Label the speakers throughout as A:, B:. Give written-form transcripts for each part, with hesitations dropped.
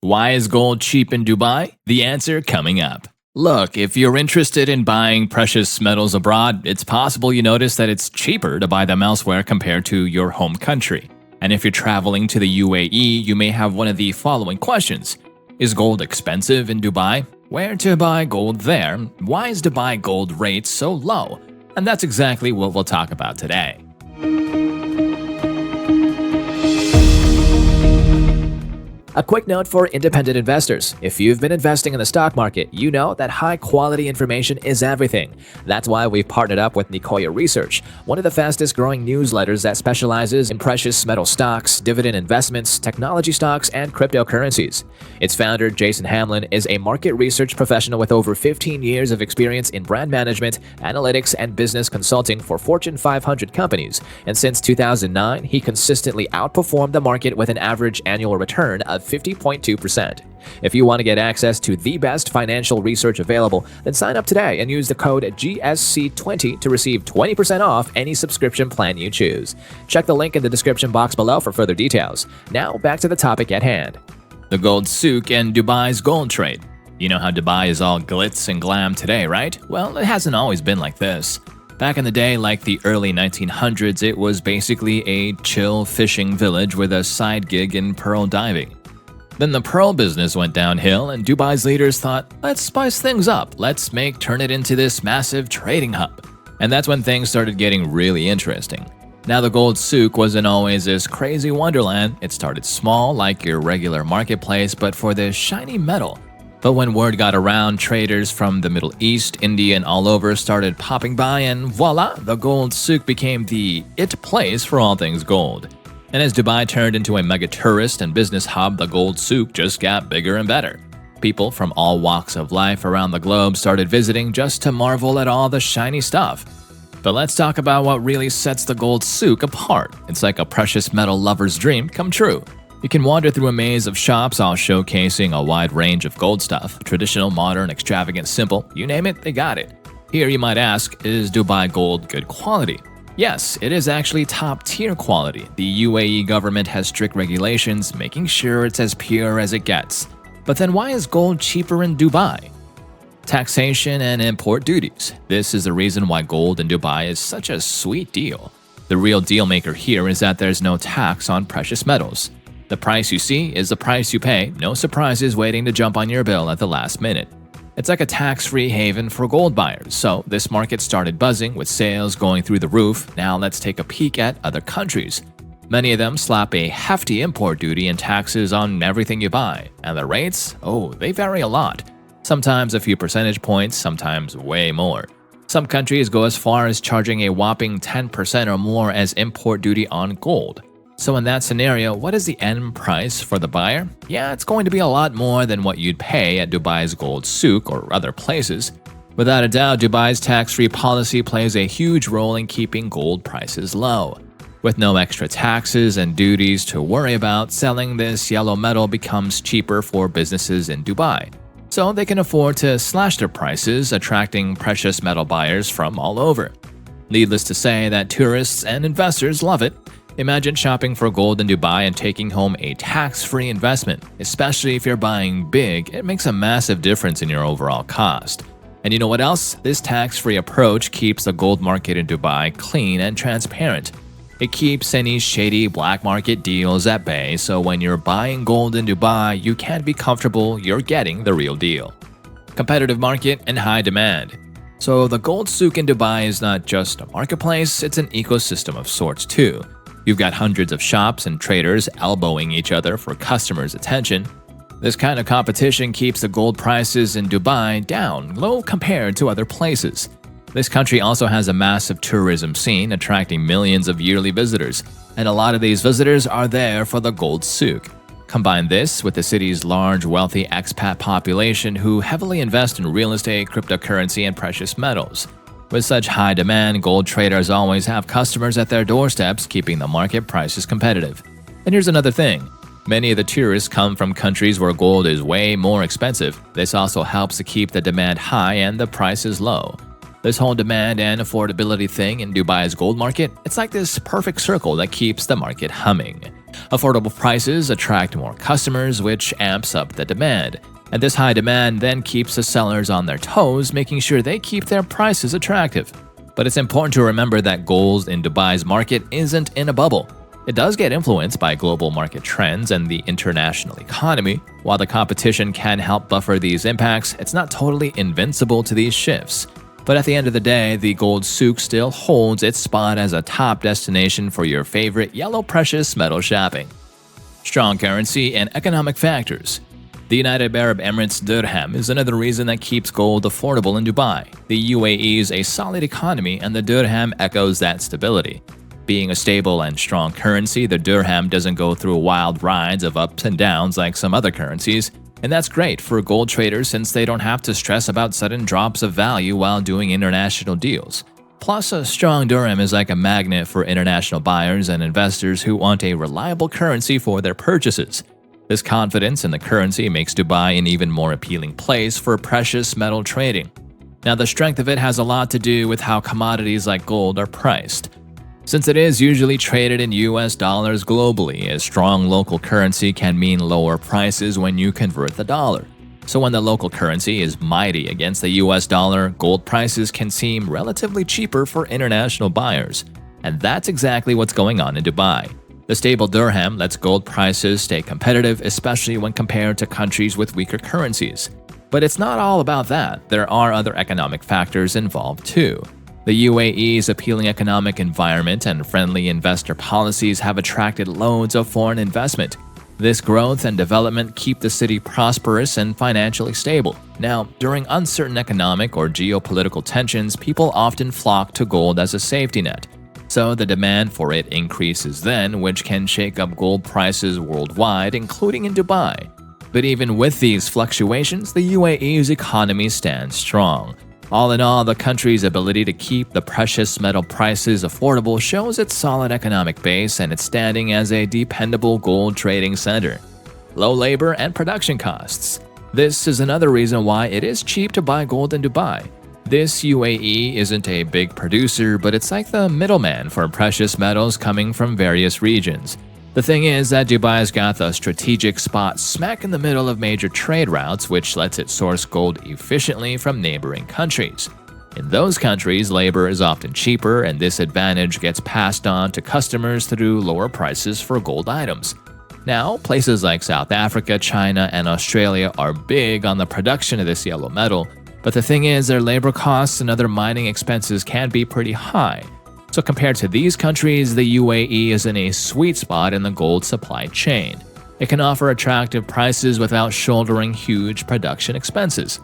A: Why is gold cheap in Dubai? The answer coming up. Look, if you're interested in buying precious metals abroad, it's possible you notice that it's cheaper to buy them elsewhere compared to your home country. And if you're traveling to the UAE, you may have one of the following questions. Is gold expensive in Dubai? Where to buy gold there? Why is Dubai gold rate so low? And that's exactly what we'll talk about today.
B: A quick note for independent investors. If you've been investing in the stock market, you know that high-quality information is everything. That's why we've partnered up with Nicoya Research, one of the fastest-growing newsletters that specializes in precious metal stocks, dividend investments, technology stocks, and cryptocurrencies. Its founder, Jason Hamlin, is a market research professional with over 15 years of experience in brand management, analytics, and business consulting for Fortune 500 companies. And since 2009, he consistently outperformed the market with an average annual return of 50.2%. If you want to get access to the best financial research available, then sign up today and use the code GSC20 to receive 20% off any subscription plan you choose. Check the link in the description box below for further details. Now, back to the topic at hand.
A: The gold souk and Dubai's gold trade. You know how Dubai is all glitz and glam today, right? Well, it hasn't always been like this. Back in the day, like the early 1900s, it was basically a chill fishing village with a side gig in pearl diving. Then the pearl business went downhill, and Dubai's leaders thought, let's spice things up, turn it into this massive trading hub. And that's when things started getting really interesting. Now, the gold souk wasn't always this crazy wonderland. It started small, like your regular marketplace, but for this shiny metal. But when word got around, traders from the Middle East, India, and all over started popping by, and voila, the gold souk became the it place for all things gold. And as Dubai turned into a mega tourist and business hub, the gold souk just got bigger and better. People from all walks of life around the globe started visiting just to marvel at all the shiny stuff. But let's talk about what really sets the gold souk apart. It's like a precious metal lover's dream come true. You can wander through a maze of shops all showcasing a wide range of gold stuff. Traditional, modern, extravagant, simple, you name it, they got it. Here you might ask, is Dubai gold good quality? Yes, it is actually top-tier quality. The UAE government has strict regulations, making sure it's as pure as it gets. But then why is gold cheaper in Dubai? Taxation and import duties. This is the reason why gold in Dubai is such a sweet deal. The real deal maker here is that there's no tax on precious metals. The price you see is the price you pay, no surprises waiting to jump on your bill at the last minute. It's like a tax-free haven for gold buyers, so this market started buzzing with sales going through the roof. Now let's take a peek at other countries. Many of them slap a hefty import duty and taxes on everything you buy, and the rates? Oh, they vary a lot. Sometimes a few percentage points, sometimes way more. Some countries go as far as charging a whopping 10% or more as import duty on gold. So in that scenario, what is the end price for the buyer? Yeah, it's going to be a lot more than what you'd pay at Dubai's gold souk or other places. Without a doubt, Dubai's tax-free policy plays a huge role in keeping gold prices low. With no extra taxes and duties to worry about, selling this yellow metal becomes cheaper for businesses in Dubai. So they can afford to slash their prices, attracting precious metal buyers from all over. Needless to say that tourists and investors love it. Imagine shopping for gold in Dubai and taking home a tax-free investment. Especially if you're buying big, it makes a massive difference in your overall cost. And you know what else? This tax-free approach keeps the gold market in Dubai clean and transparent. It keeps any shady black market deals at bay, so when you're buying gold in Dubai, you can be comfortable you're getting the real deal. Competitive market and high demand. So the gold souk in Dubai is not just a marketplace, it's an ecosystem of sorts too. You've got hundreds of shops and traders elbowing each other for customers' attention. This kind of competition keeps the gold prices in Dubai down low compared to other places. This country also has a massive tourism scene attracting millions of yearly visitors, and a lot of these visitors are there for the gold souk. Combine this with the city's large, wealthy expat population who heavily invest in real estate, cryptocurrency, and precious metals. With such high demand, gold traders always have customers at their doorsteps, keeping the market prices competitive. And here's another thing. Many of the tourists come from countries where gold is way more expensive. This also helps to keep the demand high and the prices low. This whole demand and affordability thing in Dubai's gold market, it's like this perfect circle that keeps the market humming. Affordable prices attract more customers, which amps up the demand. And this high demand then keeps the sellers on their toes, making sure they keep their prices attractive. But it's important to remember that gold in Dubai's market isn't in a bubble. It does get influenced by global market trends and the international economy. While the competition can help buffer these impacts, it's not totally invincible to these shifts. But at the end of the day, the gold souk still holds its spot as a top destination for your favorite yellow precious metal shopping. Strong currency and economic factors. The United Arab Emirates dirham is another reason that keeps gold affordable in Dubai. The UAE is a solid economy and the dirham echoes that stability. Being a stable and strong currency, the dirham doesn't go through wild rides of ups and downs like some other currencies, and that's great for gold traders since they don't have to stress about sudden drops of value while doing international deals. Plus, a strong dirham is like a magnet for international buyers and investors who want a reliable currency for their purchases. This confidence in the currency makes Dubai an even more appealing place for precious metal trading. Now, the strength of it has a lot to do with how commodities like gold are priced. Since it is usually traded in US dollars globally, a strong local currency can mean lower prices when you convert the dollar. So when the local currency is mighty against the US dollar, gold prices can seem relatively cheaper for international buyers. And that's exactly what's going on in Dubai. The stable dirham lets gold prices stay competitive, especially when compared to countries with weaker currencies. But it's not all about that. There are other economic factors involved too. The UAE's appealing economic environment and friendly investor policies have attracted loads of foreign investment. This growth and development keep the city prosperous and financially stable. Now, during uncertain economic or geopolitical tensions, people often flock to gold as a safety net. So the demand for it increases then, which can shake up gold prices worldwide, including in Dubai. But even with these fluctuations, the UAE's economy stands strong. All in all, the country's ability to keep the precious metal prices affordable shows its solid economic base and its standing as a dependable gold trading center. Low labor and production costs. This is another reason why it is cheap to buy gold in Dubai. This UAE isn't a big producer, but it's like the middleman for precious metals coming from various regions. The thing is that Dubai's got the strategic spot smack in the middle of major trade routes, which lets it source gold efficiently from neighboring countries. In those countries, labor is often cheaper, and this advantage gets passed on to customers through lower prices for gold items. Now, places like South Africa, China, and Australia are big on the production of this yellow metal, but the thing is their labor costs and other mining expenses can be pretty high. So compared to these countries, the UAE is in a sweet spot in the gold supply chain. It can offer attractive prices without shouldering huge production expenses.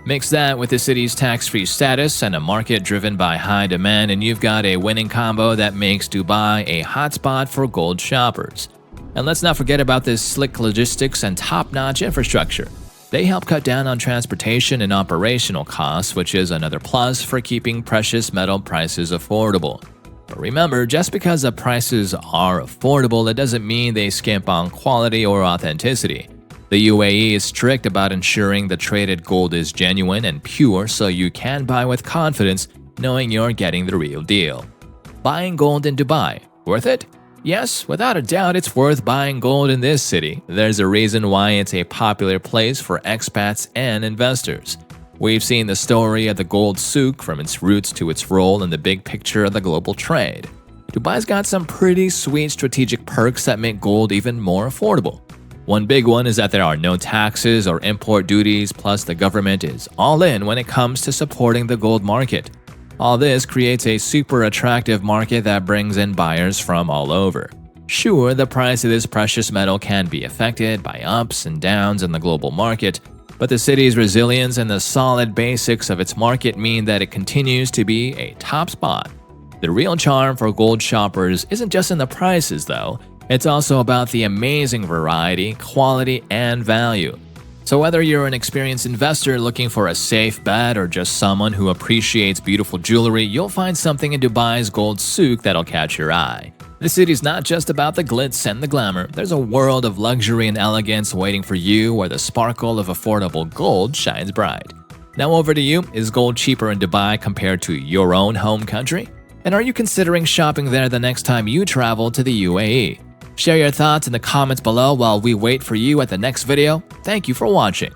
A: Mix that with the city's tax-free status and a market driven by high demand, and you've got a winning combo that makes Dubai a hotspot for gold shoppers. And let's not forget about this slick logistics and top-notch infrastructure. They help cut down on transportation and operational costs, which is another plus for keeping precious metal prices affordable. But remember, just because the prices are affordable, it doesn't mean they skimp on quality or authenticity. The UAE is strict about ensuring the traded gold is genuine and pure, so you can buy with confidence knowing you're getting the real deal. Buying gold in Dubai, worth it? Yes, without a doubt it's worth buying gold in this city. There's a reason why it's a popular place for expats and investors. We've seen the story of the gold souk from its roots to its role in the big picture of the global trade. Dubai's got some pretty sweet strategic perks that make gold even more affordable. One big one is that there are no taxes or import duties, plus the government is all in when it comes to supporting the gold market. All this creates a super attractive market that brings in buyers from all over. Sure, the price of this precious metal can be affected by ups and downs in the global market, but the city's resilience and the solid basics of its market mean that it continues to be a top spot. The real charm for gold shoppers isn't just in the prices though, it's also about the amazing variety, quality, and value. So whether you're an experienced investor looking for a safe bet or just someone who appreciates beautiful jewelry, you'll find something in Dubai's gold souk that'll catch your eye. The city's not just about the glitz and the glamour. There's a world of luxury and elegance waiting for you where the sparkle of affordable gold shines bright. Now over to you, is gold cheaper in Dubai compared to your own home country? And are you considering shopping there the next time you travel to the UAE? Share your thoughts in the comments below while we wait for you at the next video. Thank you for watching.